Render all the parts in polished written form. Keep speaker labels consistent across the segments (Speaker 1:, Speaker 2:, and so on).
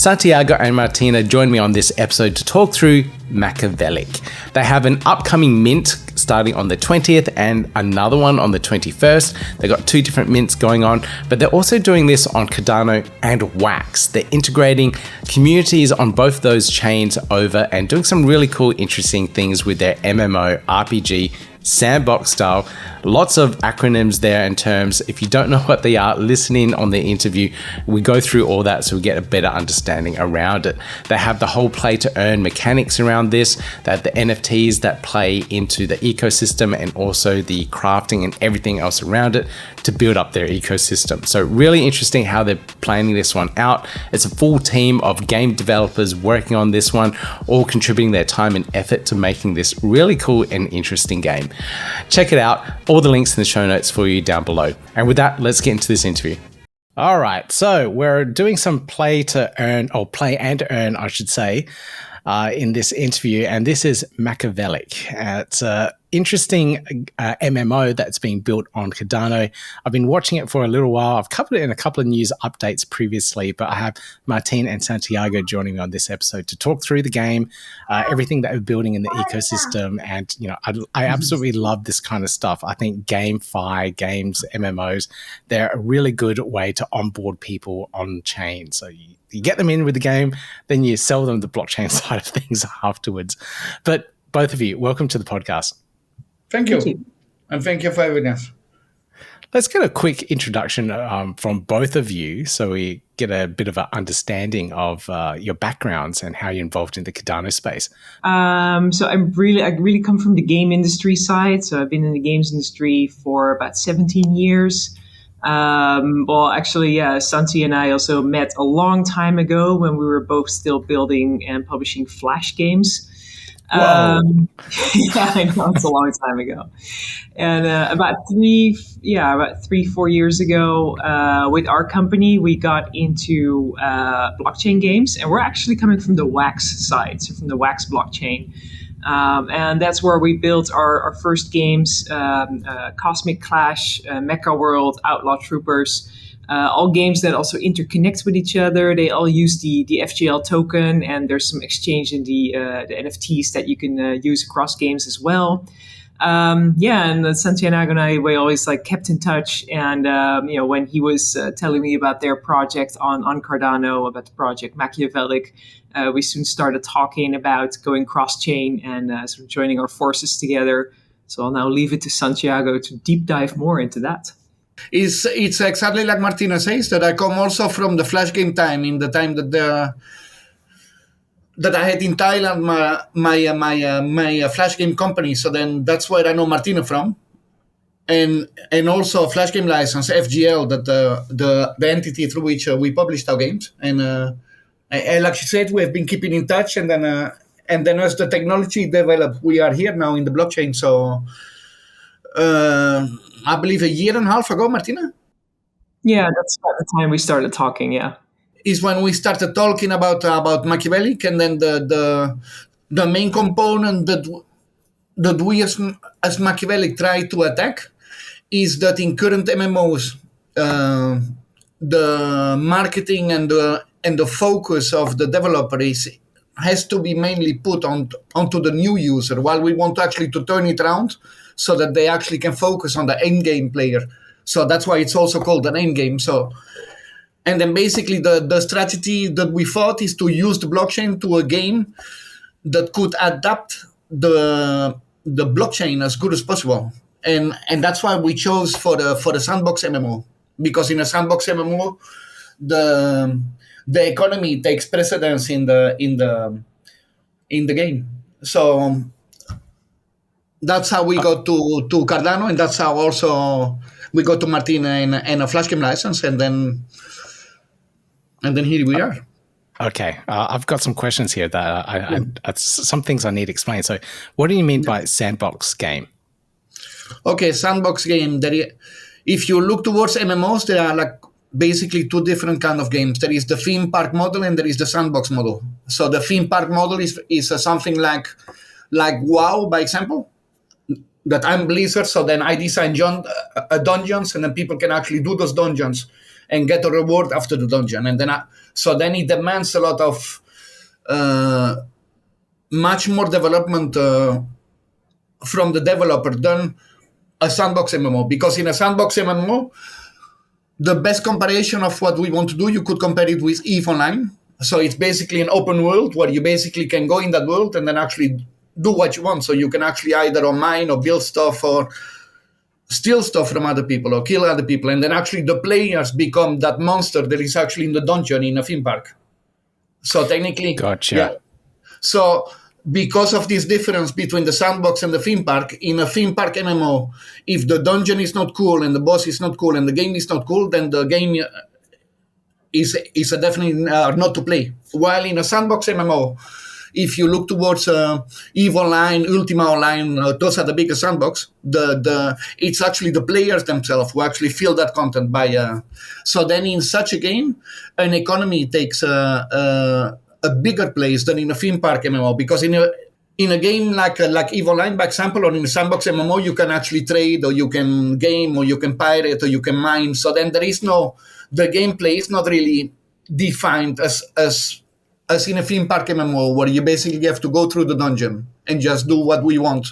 Speaker 1: Santiago and Martina joined me on this episode to talk through Machiavellic. They have an upcoming mint starting on the 20th and another one on the 21st. They've got two different mints going on, but they're also doing this on Cardano and Wax. They're integrating communities on both those chains over and doing some really cool, interesting things with their MMO, RPG, Sandbox style. Lots of acronyms there and terms. If you don't know what they are, listen in on the interview. We go through all that so we get a better understanding around it. They have the whole play to earn mechanics around this. They have the NFTs that play into the ecosystem and also the crafting and everything else around it to build up their ecosystem. So really interesting how they're planning this one out. It's a full team of game developers working on this one, all contributing their time and effort to making this really cool and interesting game. Check it out. All the links in the show notes for you down below. And with that, let's get into this interview. All right, so we're doing some play and earn, I should say, in this interview, and this is Machiavellic. It's an interesting MMO that's being built on Cardano. I've been watching it for a little while. I've covered it in a couple of news updates previously, but I have Martine and Santiago joining me on this episode to talk through the game, everything that we're building in the ecosystem, and I absolutely love this kind of stuff. I think GameFi, games, MMOs, they're a really good way to onboard people on chain. So you get them in with the game, then you sell them the blockchain side of things afterwards. But both of you, welcome to the podcast.
Speaker 2: Thank you. And thank you for having us.
Speaker 1: Let's get a quick introduction from both of you so we get a bit of an understanding of your backgrounds and how you're involved in the Cardano space.
Speaker 3: So I really come from the game industry side. So I've been in the games industry for about 17 years. Santi and I also met a long time ago when we were both still building and publishing Flash games. Yeah, I know, it's a long time ago. And about 3-4 years ago, with our company, we got into blockchain games, and we're actually coming from the Wax side, so from the Wax blockchain. And that's where we built our first games, Cosmic Clash, Mecha World, Outlaw Troopers, all games that also interconnect with each other. They all use the FGL token, and there's some exchange in the NFTs that you can use across games as well. And Santiago and I, we always kept in touch. And, when he was telling me about their project on Cardano, about the project Machiavellic, we soon started talking about going cross-chain and sort of joining our forces together. So I'll now leave it to Santiago to deep dive more into that.
Speaker 2: It's exactly like Martina says, that I come also from the Flash game time, in the time that I had in Thailand my Flash game company. So then that's where I know Martina from, and also a Flash game license, FGL, that the entity through which we published our games. And like she said, we have been keeping in touch, and then as the technology developed, we are here now in the blockchain. So. I believe a year and a half ago, Martina?
Speaker 3: Yeah, that's about the time we started talking, yeah.
Speaker 2: Is when we started talking about Machiavellic, and then the main component that we as Machiavellic try to attack is that in current MMOs, the marketing and the focus of the developer has to be mainly put onto the new user, while we want actually to turn it around so that they actually can focus on the end game player. So that's why it's also called an end game. So, and then basically the strategy that we thought is to use the blockchain to a game that could adapt the blockchain as good as possible. And that's why we chose for the Sandbox MMO, because in a Sandbox MMO, the economy takes precedence in the game. So that's how we got to Cardano, and that's how also we got to Martina and a Flash game license, and then here we are.
Speaker 1: Okay, I've got some questions here that some things I need explained. So, what do you mean by sandbox game?
Speaker 2: Okay, sandbox game. If you look towards MMOs, there are basically two different kind of games. There is the theme park model and there is the sandbox model. So the theme park model is something like WoW, by example, that I'm Blizzard. So then I design dungeons, and then people can actually do those dungeons and get a reward after the dungeon. And then So then it demands a lot of much more development from the developer than a sandbox MMO. Because in a sandbox MMO, the best comparison of what we want to do, you could compare it with EVE Online. So it's basically an open world where you basically can go in that world and then actually do what you want. So you can actually either mine or build stuff or steal stuff from other people or kill other people. And then actually the players become that monster that is actually in the dungeon in a theme park. So technically...
Speaker 1: Gotcha.
Speaker 2: Yeah. So because of this difference between the sandbox and the theme park, in a theme park MMO, if the dungeon is not cool and the boss is not cool and the game is not cool, then the game is a definitely not to play. While in a sandbox MMO, if you look towards EVE Online, Ultima Online, those are the biggest sandbox. It's actually the players themselves who actually feel that content by. So then, in such a game, an economy takes a bigger place than in a theme park MMO, because in a game like EVE Online, by example, or in a sandbox MMO, you can actually trade, or you can game, or you can pirate, or you can mine. So then there is the gameplay is not really defined as in a theme park MMO, where you basically have to go through the dungeon and just do what we want,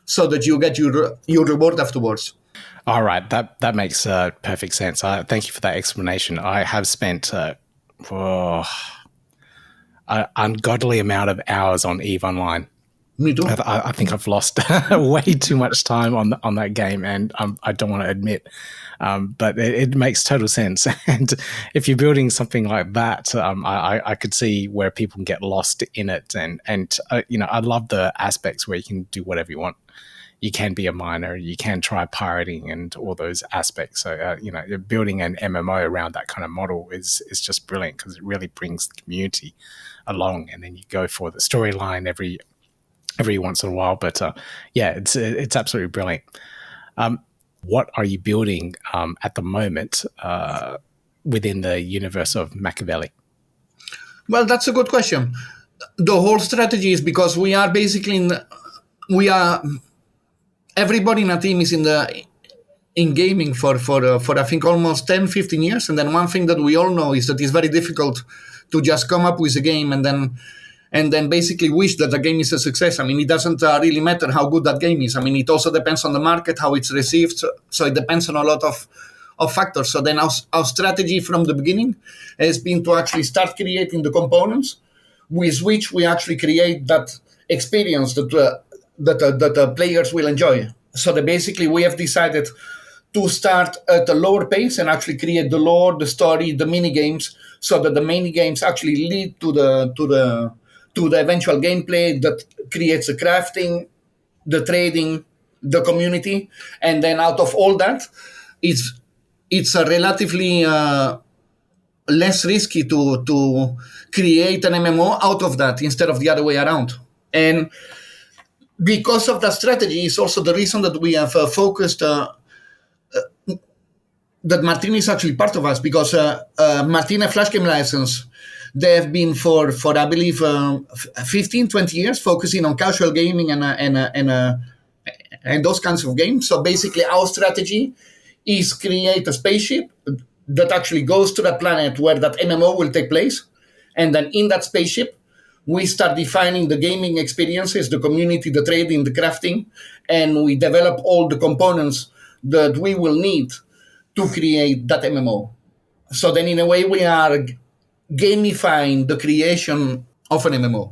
Speaker 2: so that you get your reward afterwards.
Speaker 1: All right, that makes perfect sense. Thank you for that explanation. I have spent an ungodly amount of hours on EVE Online.
Speaker 2: Me too.
Speaker 1: I think I've lost way too much time on that game, and I don't want to admit, but it makes total sense. And if you're building something like that, I could see where people can get lost in it. And I love the aspects where you can do whatever you want. You can be a miner, you can try pirating, and all those aspects. So building an MMO around that kind of model is just brilliant, because it really brings the community along, and then you go for the storyline every once in a while. But it's absolutely brilliant. What are you building at the moment within the universe of Machiavellic?
Speaker 2: Well, that's a good question. The whole strategy is because we are basically everybody in our team is in gaming for I think almost 10, 15 years. And then one thing that we all know is that it's very difficult to just come up with a game and then basically wish that the game is a success. I mean, it doesn't really matter how good that game is. I mean, it also depends on the market, how it's received. So it depends on a lot of factors. So then our strategy from the beginning has been to actually start creating the components with which we actually create that experience that the players will enjoy. So that basically we have decided to start at a lower pace and actually create the lore, the story, the mini games, so that the mini games actually lead to the eventual gameplay that creates the crafting, the trading, the community. And then out of all that, it's a relatively less risky to create an MMO out of that instead of the other way around. And because of that strategy is also the reason that we have focused that Martine is actually part of us, because Martine Flash Game License, they have been for I believe 15, 20 years focusing on casual gaming and those kinds of games. So basically our strategy is create a spaceship that actually goes to the planet where that MMO will take place. And then in that spaceship, we start defining the gaming experiences, the community, the trading, the crafting, and we develop all the components that we will need to create that MMO. So then in a way we are gamifying the creation of an MMO.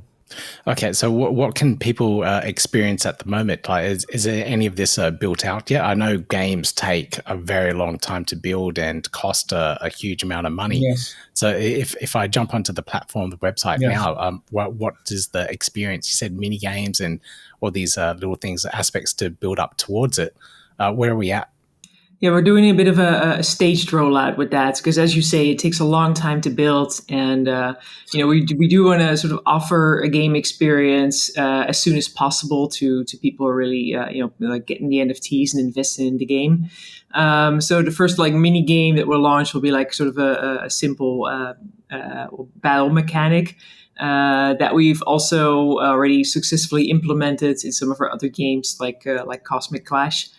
Speaker 1: Okay, so what can people experience at the moment? Like, is there any of this built out yet? I know games take a very long time to build and cost a huge amount of money.
Speaker 2: Yes.
Speaker 1: So if I jump onto the platform, the website now, what is the experience? You said mini games and all these little things, aspects to build up towards it. Where are we at?
Speaker 3: Yeah, we're doing a bit of a staged rollout with that, because as you say, it takes a long time to build, and we do want to sort of offer a game experience as soon as possible to people who are really like getting the NFTs and investing in the game. So the first mini game that we'll launch will be like sort of a simple battle mechanic that we've also already successfully implemented in some of our other games, like Cosmic Clash.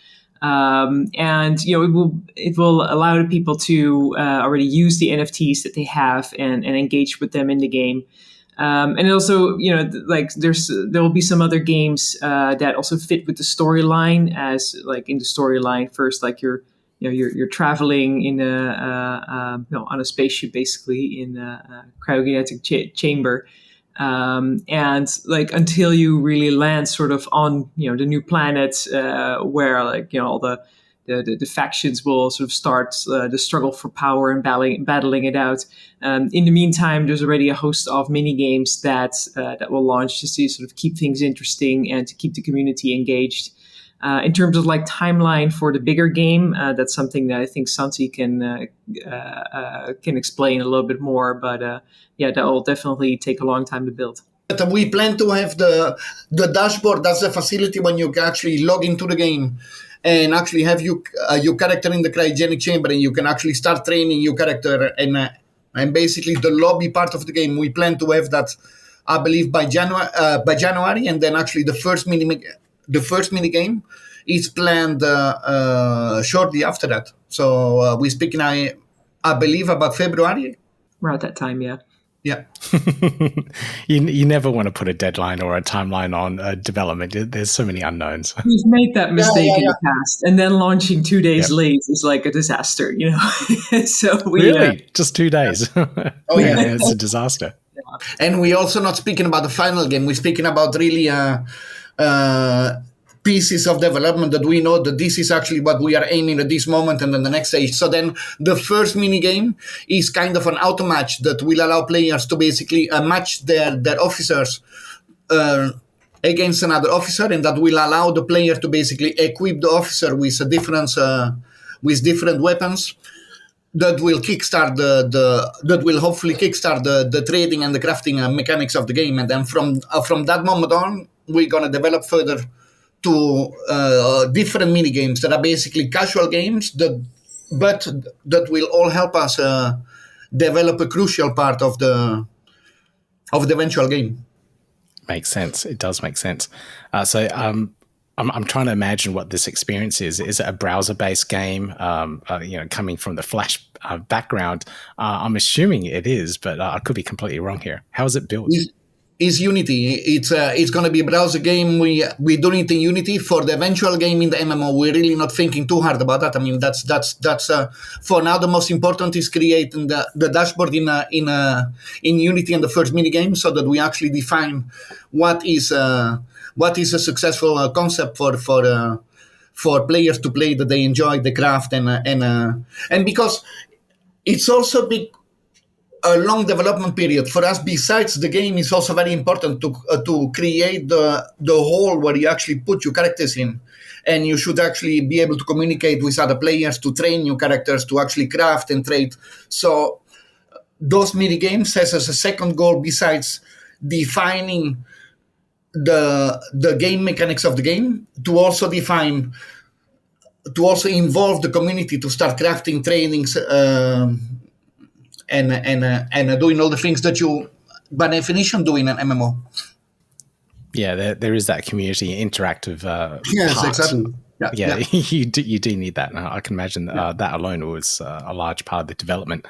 Speaker 3: And it will allow people to already use the NFTs that they have and engage with them in the game. And also, there will be some other games that also fit with the storyline. As like in the storyline, first, like you're traveling in on a spaceship, basically in a cryogenetic chamber. And like until you really land sort of on the new planet where all the factions will sort of start the struggle for power and battling it out. In the meantime, there's already a host of mini games that will launch to sort of keep things interesting and to keep the community engaged. In terms of like timeline for the bigger game, that's something that I think Santi can explain a little bit more. But that will definitely take a long time to build.
Speaker 2: But we plan to have the dashboard. That's the facility when you can actually log into the game and actually have your character in the cryogenic chamber, and you can actually start training your character and basically the lobby part of the game. We plan to have that, I believe, by January, and then actually the first mini game is planned shortly after that. So we're speaking, I believe, about February.
Speaker 3: Around that time, yeah.
Speaker 2: Yeah.
Speaker 1: You never want to put a deadline or a timeline on development. There's so many unknowns.
Speaker 3: We've made that mistake in the past, and then launching 2 days late is like a disaster, So
Speaker 1: really just 2 days.
Speaker 2: Oh yeah,
Speaker 1: it's a disaster.
Speaker 2: And we're also not speaking about the final game. We're speaking about really pieces of development that we know that this is actually what we are aiming at this moment and then the next stage. So then the first mini game is kind of an auto match that will allow players to basically match their officers against another officer, and that will allow the player to basically equip the officer with different weapons. That will kickstart that will hopefully kickstart the trading and the crafting mechanics of the game, and then from that moment on, we're gonna develop further to different mini games that are basically casual games but that will all help us develop a crucial part of the eventual game.
Speaker 1: Makes sense. It does make sense. So I'm trying to imagine what this experience is. Is it a browser-based game? Coming from the Flash background, I'm assuming it is, but I could be completely wrong here. How is it built?
Speaker 2: Is Unity. It's going to be a browser game. We do it in Unity. For the eventual game in the MMO, we're really not thinking too hard about that. I mean, that's for now the most important is creating the dashboard in Unity in the first mini game, so that we actually define what is a successful concept for players to play, that they enjoy the craft and because it's also a long development period for us. Besides the game, is also very important to create the hole where you actually put your characters in, and you should actually be able to communicate with other players, to train new characters, to actually craft and trade. So those mini games has as a second goal, besides defining the game mechanics of the game, to also involve the community, to start crafting trainings and doing all the things that you by definition do in an MMO.
Speaker 1: Yeah, there is that community interactive
Speaker 2: yes,
Speaker 1: part.
Speaker 2: Exactly.
Speaker 1: Yeah. You do need that. Now, I can imagine that alone was a large part of the development.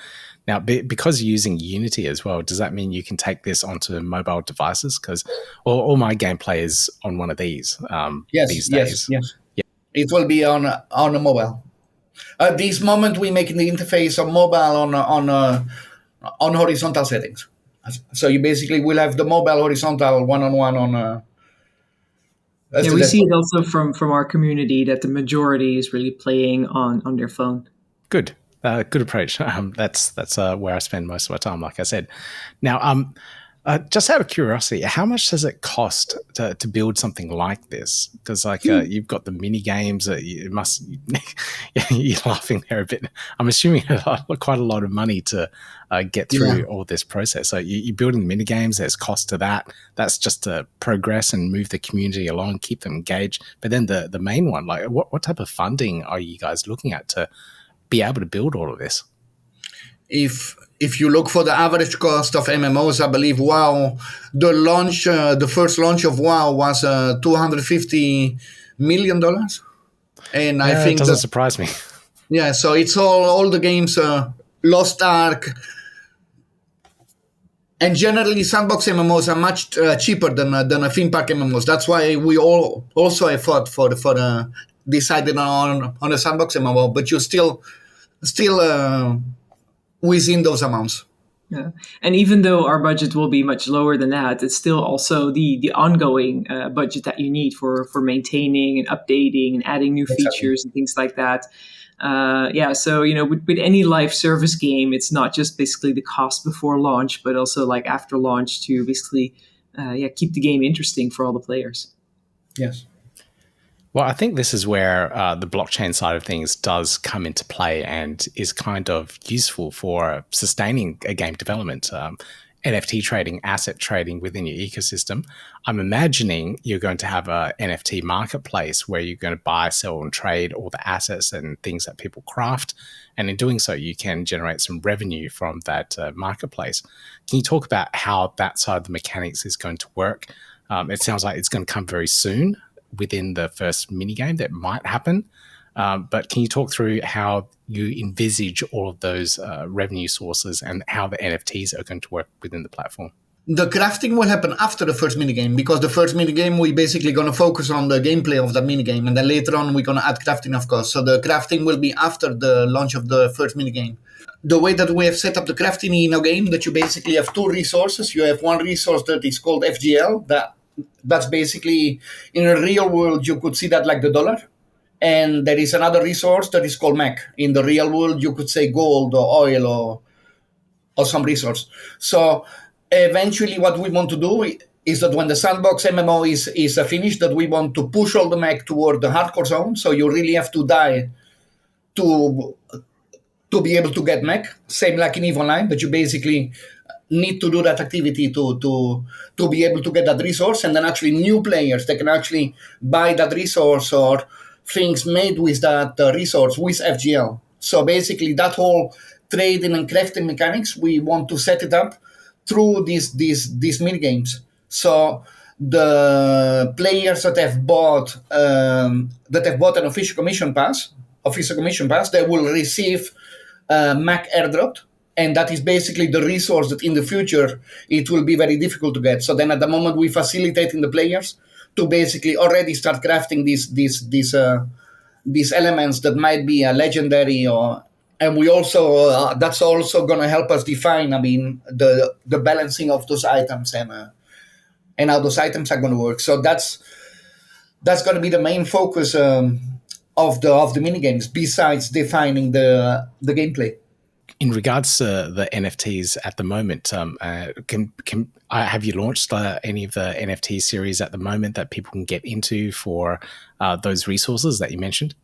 Speaker 1: Now, because you're using Unity as well, does that mean you can take this onto mobile devices? Because all my gameplay is on one of these these days.
Speaker 2: Yes. Yeah. It will be on a mobile. At this moment, we're making the interface on mobile on horizontal settings. So you basically will have the mobile horizontal one-on-one on.
Speaker 3: We see it also from our community that the majority is really playing on their phone.
Speaker 1: Good. Good approach. That's where I spend most of my time, like I said. Now, just out of curiosity, how much does it cost to build something like this? Because you've got the mini games. You're laughing there a bit. I'm assuming quite a lot of money to get through all this process. So you're building mini games. There's cost to that. That's just to progress and move the community along, keep them engaged. But then the main one, like what type of funding are you guys looking at to be able to build all of this?
Speaker 2: If you look for the average cost of MMOs, I believe WoW, the first launch of WoW was $250 million. And I
Speaker 1: It
Speaker 2: think
Speaker 1: doesn't
Speaker 2: that,
Speaker 1: surprise me.
Speaker 2: yeah, so it's all the games, Lost Ark, and generally Sandbox MMOs are much cheaper than a theme park MMOs. That's why we all also effort for deciding on a Sandbox MMO, but you're still within those amounts.
Speaker 3: Yeah. And even though our budget will be much lower than that, it's still also the ongoing budget that you need for maintaining and updating and adding new
Speaker 2: Exactly.
Speaker 3: features and things like that. So with any live service game, it's not just basically the cost before launch, but also like after launch to basically keep the game interesting for all the players.
Speaker 2: Yes.
Speaker 1: Well, I think this is where the blockchain side of things does come into play and is kind of useful for sustaining a game development. NFT trading, asset trading within your ecosystem. I'm imagining you're going to have a NFT marketplace where you're going to buy, sell, and trade all the assets and things that people craft. And in doing so, you can generate some revenue from that marketplace. Can you talk about how that side of the mechanics is going to work? It sounds like it's going to come very soon within the first minigame that might happen. But can you talk through how you envisage all of those revenue sources and how the NFTs are going to work within the platform?
Speaker 2: The crafting will happen after the first minigame, because the first minigame, we basically going to focus on the gameplay of that minigame, and then later on we're going to add crafting, of course. So the crafting will be after the launch of the first minigame. The way that we have set up the crafting in a game, that you basically have two resources. You have one resource that is called FGL, that's basically, in a real world, you could see that like the dollar. And there is another resource that is called MEC. In the real world, you could say gold or oil or some resource. So eventually what we want to do is that when the Sandbox MMO is finished, that we want to push all the MEC toward the hardcore zone. So you really have to die to be able to get MEC. Same like in EVE Online, that you basically need to do that activity to be able to get that resource. And then actually new players, they can actually buy that resource or things made with that resource with FGL. So basically that whole trading and crafting mechanics, we want to set it up through these mini games. So the players that have bought an official commission pass, they will receive Mac airdropped. And that is basically the resource that in the future it will be very difficult to get. So then at the moment we facilitating the players to basically already start crafting these elements that might be a legendary, and we also that's also going to help us define, the balancing of those items and how those items are going to work. So that's going to be the main focus of the mini games, besides defining the gameplay.
Speaker 1: In regards to the NFTs at the moment, have you launched any of the NFT series at the moment that people can get into for those resources that you mentioned?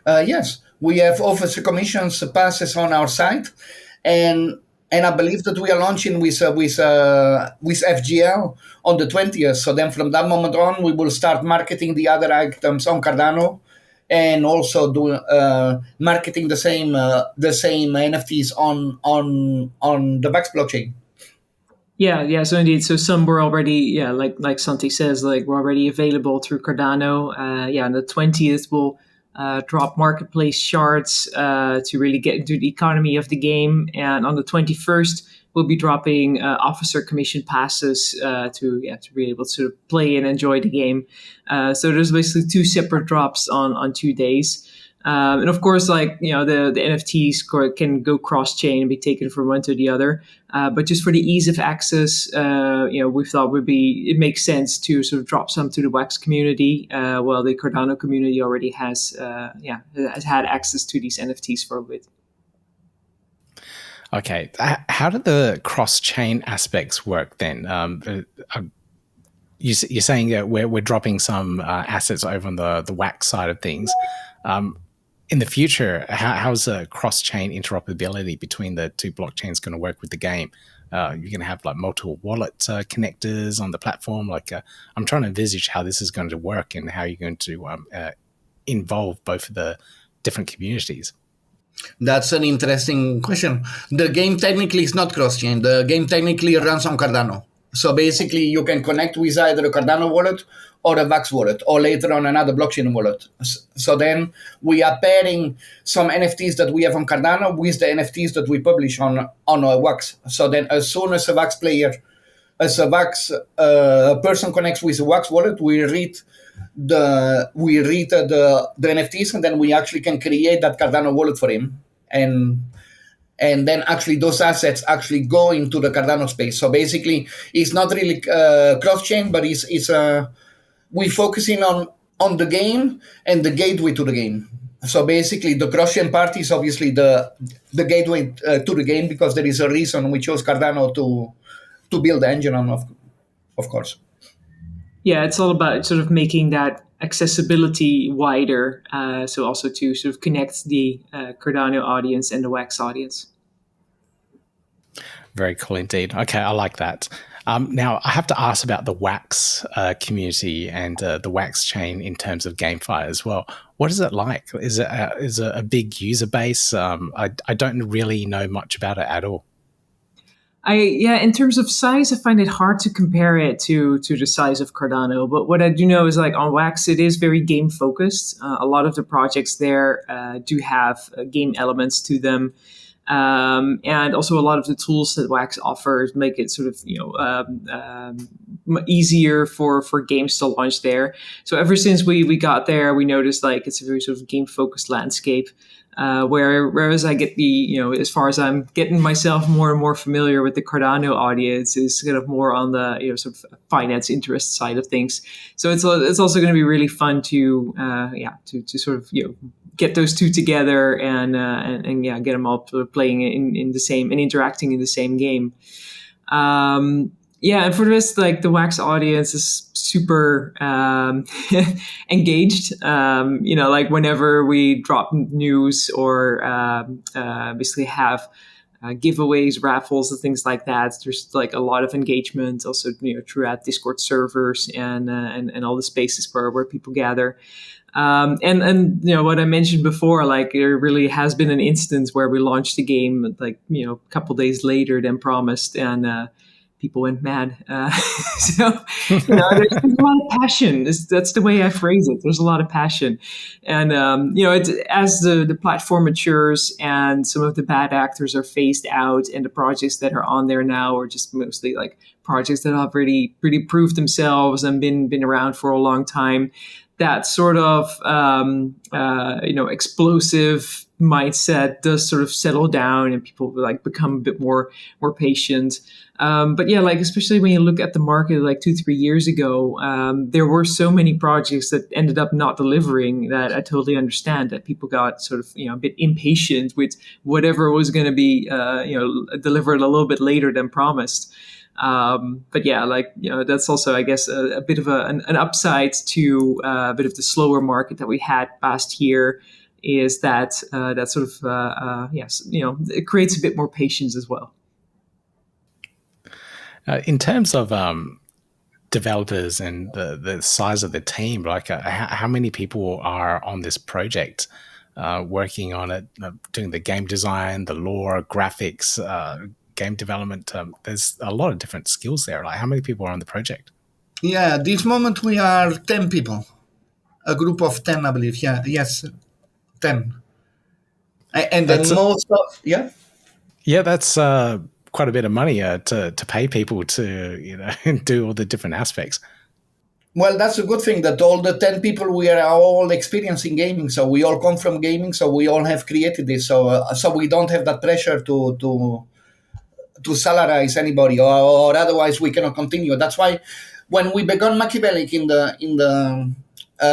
Speaker 2: Yes, we have officer commissions passes on our site, and I believe that we are launching with FGL on the 20th. So then from that moment on, we will start marketing the other items on Cardano, and also do marketing the same NFTs on the Vax blockchain.
Speaker 3: Yeah. So indeed, so some were already, like Santi says, like we're already available through Cardano. On the 20th we'll drop marketplace shards to really get into the economy of the game, and on the 21st we'll be dropping officer commission passes to be able to play and enjoy the game. So there's basically two separate drops on 2 days. And of course, the NFTs can go cross-chain and be taken from one to the other. But just for the ease of access, we thought it makes sense to sort of drop some to the Wax community, while the Cardano community already has had access to these NFTs for a bit.
Speaker 1: Okay, how do the cross-chain aspects work then? You're saying that we're dropping some assets over on the Wax side of things. In the future, how's the cross-chain interoperability between the two blockchains going to work with the game? You're going to have like multiple wallet connectors on the platform. I'm trying to envisage how this is going to work and how you're going to involve both of the different communities.
Speaker 2: That's an interesting question. The game technically is not cross-chain. The game technically runs on Cardano. So basically, you can connect with either a Cardano wallet or a Wax wallet, or later on another blockchain wallet. So then we are pairing some NFTs that we have on Cardano with the NFTs that we publish on our Wax. So then as soon as a Wax person connects with a Wax wallet, we read the NFTs, and then we actually can create that Cardano wallet for him. And then actually those assets actually go into the Cardano space. So basically, it's not really cross-chain, but we're focusing on the game and the gateway to the game. So basically, the cross-chain part is obviously the gateway to the game, because there is a reason we chose Cardano to build the engine on, of course.
Speaker 3: Yeah, it's all about sort of making that accessibility wider. So also to sort of connect the Cardano audience and the Wax audience.
Speaker 1: Very cool indeed. Okay, I like that. Now, I have to ask about the Wax community and the Wax chain in terms of GameFi as well. What is it like? Is it a big user base? I don't really know much about it at all.
Speaker 3: In terms of size, I find it hard to compare it to the size of Cardano. But what I do know is, like, on Wax, it is very game focused. A lot of the projects there do have game elements to them. And also a lot of the tools that Wax offers make it sort of, easier for games to launch there. So ever since we got there, we noticed, like, it's a very sort of game focused landscape. Whereas I get as far as I'm getting myself more and more familiar with the Cardano audience, is kind of more on the sort of finance interest side of things. So it's also going to be really fun to sort of get those two together and get them all playing in the same and interacting in the same game. And for the rest, like, the Wax audience is super engaged. Like, whenever we drop news or basically have giveaways, raffles, and things like that, there's like a lot of engagement also throughout Discord servers and all the spaces where people gather. And what I mentioned before, like, there really has been an instance where we launched the game like a couple days later than promised, and people went mad. So there's a lot of passion. That's the way I phrase it. There's a lot of passion, and as the platform matures and some of the bad actors are phased out, and the projects that are on there now are just mostly like projects that have really proved themselves and been around for a long time. That sort of explosive mindset does sort of settle down, and people like become a bit more patient. But yeah, like, especially when you look at the market like 2-3 years ago, there were so many projects that ended up not delivering, that I totally understand that people got sort of a bit impatient with whatever was going to be delivered a little bit later than promised. But yeah, like, that's also, I guess, a bit of an upside to a bit of the slower market that we had past year, is that sort of it creates a bit more patience as well.
Speaker 1: In terms of developers and the size of the team, like, how many people are on this project working on it, doing the game design, the lore, graphics, game development? There's a lot of different skills there. Like, how many people are on the project?
Speaker 2: Yeah, at this moment we are 10 people. A group of 10, I believe. Yeah, yes, 10. And then most of, yeah?
Speaker 1: Yeah, that's quite a bit of money to pay people to, do all the different aspects.
Speaker 2: Well, that's a good thing that all the 10 people, we are all experiencing gaming. So we all come from gaming. So we all have created this. So we don't have that pressure to salarize anybody, or otherwise we cannot continue. That's why when we began Machiavellic in the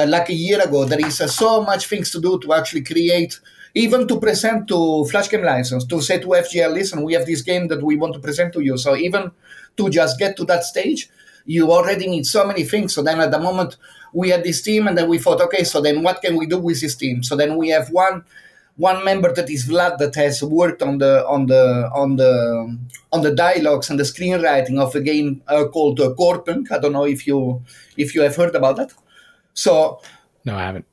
Speaker 2: like a year ago, there is so much things to do to actually create, even to present to Flash Game License, to say to FGL, listen, we have this game that we want to present to you. So even to just get to that stage, you already need so many things. So then at the moment we had this team, and then we thought, okay, so then what can we do with this team? So then we have one member, that is Vlad, that has worked on the dialogues and the screenwriting of a game called Corepunk. I don't know if you have heard about that. So
Speaker 1: no, I haven't.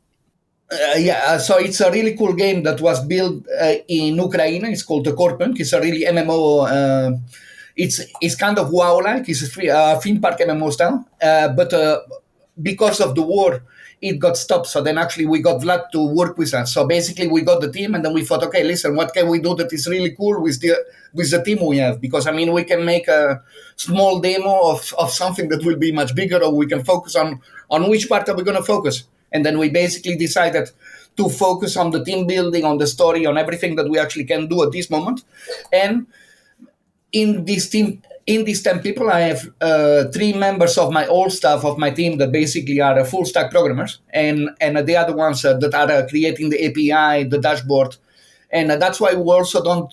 Speaker 2: So it's a really cool game that was built in Ukraine. It's called Corepunk. It's a really MMO. it's kind of WoW-like. It's a theme park MMO style, but because of the war, it got stopped. So then actually we got Vlad to work with us. So basically we got the team, and then we thought, okay, listen, what can we do that is really cool with the team we have? Because I mean, we can make a small demo of something that will be much bigger, or we can focus on which part are we going to focus. And then we basically decided to focus on the team building, on the story, on everything that we actually can do at this moment. And in this 10 people, I have 3 members of my old staff of my team that basically are full stack programmers, and the other ones that are creating the API, the dashboard, and that's why we also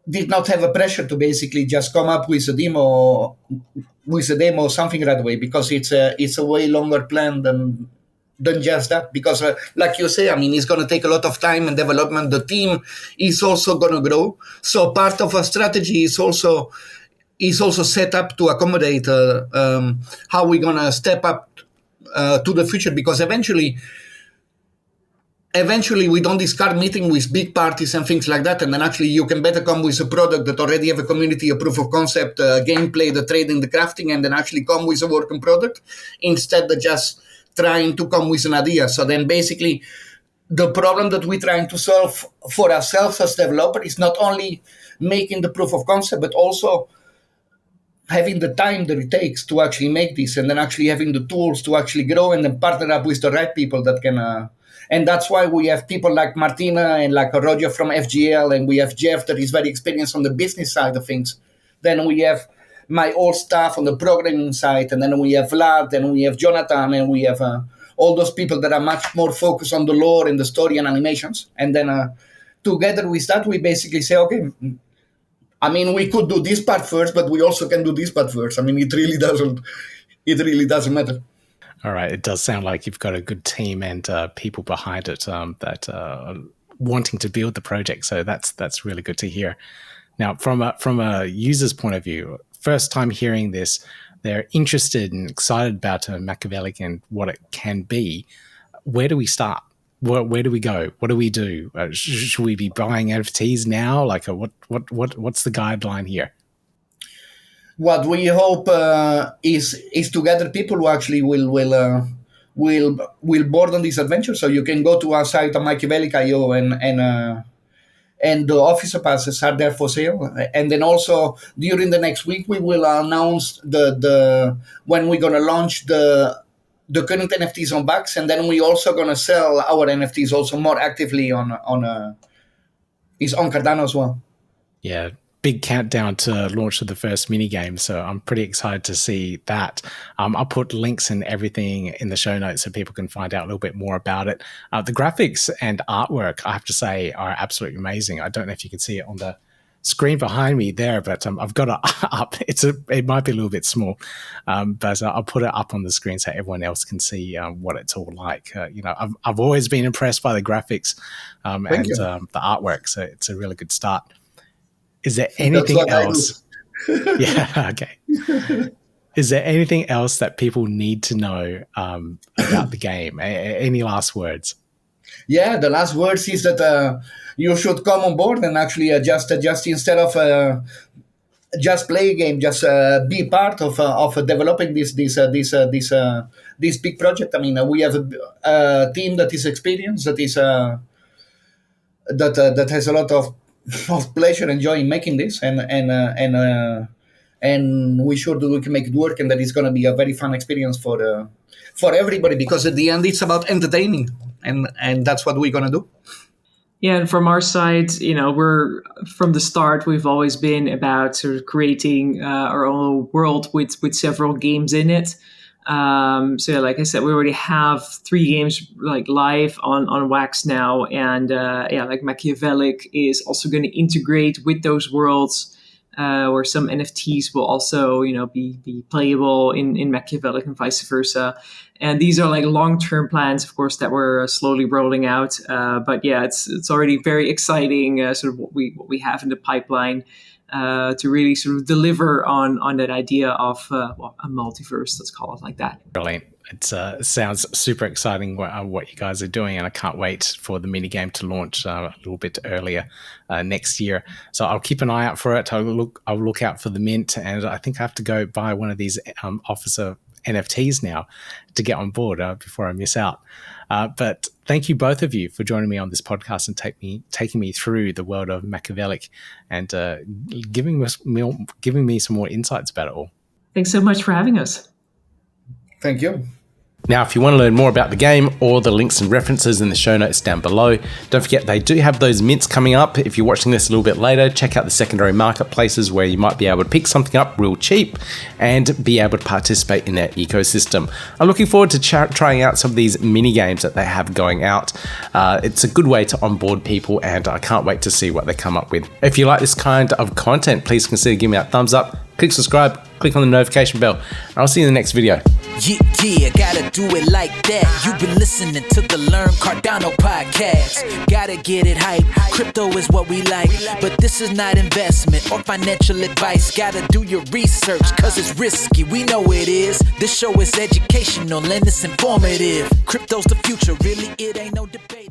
Speaker 2: did not have a pressure to basically just come up with a demo or something right away, because it's a way longer plan than just that. Because like you say, I mean, it's going to take a lot of time and development. The team is also going to grow, so part of our strategy is also set up to accommodate how we're going to step up to the future, because eventually we don't discard meeting with big parties and things like that, and then actually you can better come with a product that already have a community, a proof of concept, gameplay, the trading, the crafting, and then actually come with a working product, instead of just trying to come with an idea. So then basically the problem that we're trying to solve for ourselves as developer is not only making the proof of concept, but also having the time that it takes to actually make this, and then actually having the tools to actually grow, and then partner up with the right people that can. And that's why we have people like Martine and like Roger from FGL, and we have Jeff that is very experienced on the business side of things. Then we have my old staff on the programming side, and then we have Vlad, and we have Jonathan, and we have all those people that are much more focused on the lore and the story and animations. And then together with that, we basically say, okay, I mean, we could do this part first, but we also can do this part first. I mean, it really doesn't matter.
Speaker 1: All right. It does sound like you've got a good team and people behind it that are wanting to build the project. So that's really good to hear. Now, from a user's point of view, first time hearing this, they're interested and excited about Machiavellic and what it can be. Where do we start? Where do we go? What do we do? Should we be buying NFTs now? Like, what's the guideline here?
Speaker 2: What we hope is to gather people who actually will board on this adventure. So you can go to our site on Machiavellic.io and the officer passes are there for sale. And then also during the next week we will announce the when we're gonna launch the current NFTs on Bax, and then we also gonna sell our NFTs also more actively on Cardano as well.
Speaker 1: Yeah. Big countdown to launch of the first mini game, so I'm pretty excited to see that. I'll put links and everything in the show notes so people can find out a little bit more about it. The graphics and artwork, I have to say, are absolutely amazing. I don't know if you can see it on the screen behind me there, but I've got it up. It might be a little bit small, but I'll put it up on the screen so everyone else can see what it's all like. I've always been impressed by the graphics and the artwork, so it's a really good start. Is there anything else? Yeah, okay. Is there anything else that people need to know about the game? Any last words?
Speaker 2: Yeah, the last words is that you should come on board and actually just instead of just play a game, just be part of developing this big project. I mean, we have a team that is experienced, that is that has a lot of pleasure and joy in making this, and we sure that we can make it work, and that it's going to be a very fun experience for everybody, because at the end it's about entertaining, and that's what we're going to do.
Speaker 3: Yeah, and from our side, we're from the start, we've always been about sort of creating our own world with several games in it. So like I said, we already have 3 games like live on Wax now, and like Machiavellic is also going to integrate with those worlds, where some NFTs will also be playable in Machiavellic and vice versa. And these are like long-term plans, of course, that we're slowly rolling out. But yeah, it's already very exciting, sort of what we have in the pipeline. To really sort of deliver on that idea of a multiverse, let's call it like that.
Speaker 1: Brilliant. It sounds super exciting what you guys are doing, and I can't wait for the mini game to launch a little bit earlier next year. So I'll keep an eye out for it. I'll look out for the mint, and I think I have to go buy one of these officer NFTs now to get on board before I miss out. But thank you both of you for joining me on this podcast and taking me through the world of Machiavellic and giving me some more insights about it all.
Speaker 3: Thanks so much for having us.
Speaker 2: Thank you.
Speaker 1: Now, if you want to learn more about the game, all the links and references in the show notes down below. Don't forget, they do have those mints coming up. If you're watching this a little bit later, check out the secondary marketplaces where you might be able to pick something up real cheap and be able to participate in their ecosystem. I'm looking forward to trying out some of these mini games that they have going out. It's a good way to onboard people, and I can't wait to see what they come up with. If you like this kind of content, please consider giving me that thumbs up, click subscribe, click on the notification bell, and I'll see you in the next video.
Speaker 4: Yeah, gotta do it like that. You've been listening to the Learn Cardano podcast. Gotta get it hype. Crypto is what we like, but this is not investment or financial advice. Gotta do your research, cause it's risky. We know it is. This show is educational and it's informative. Crypto's the future, really, it ain't no debate.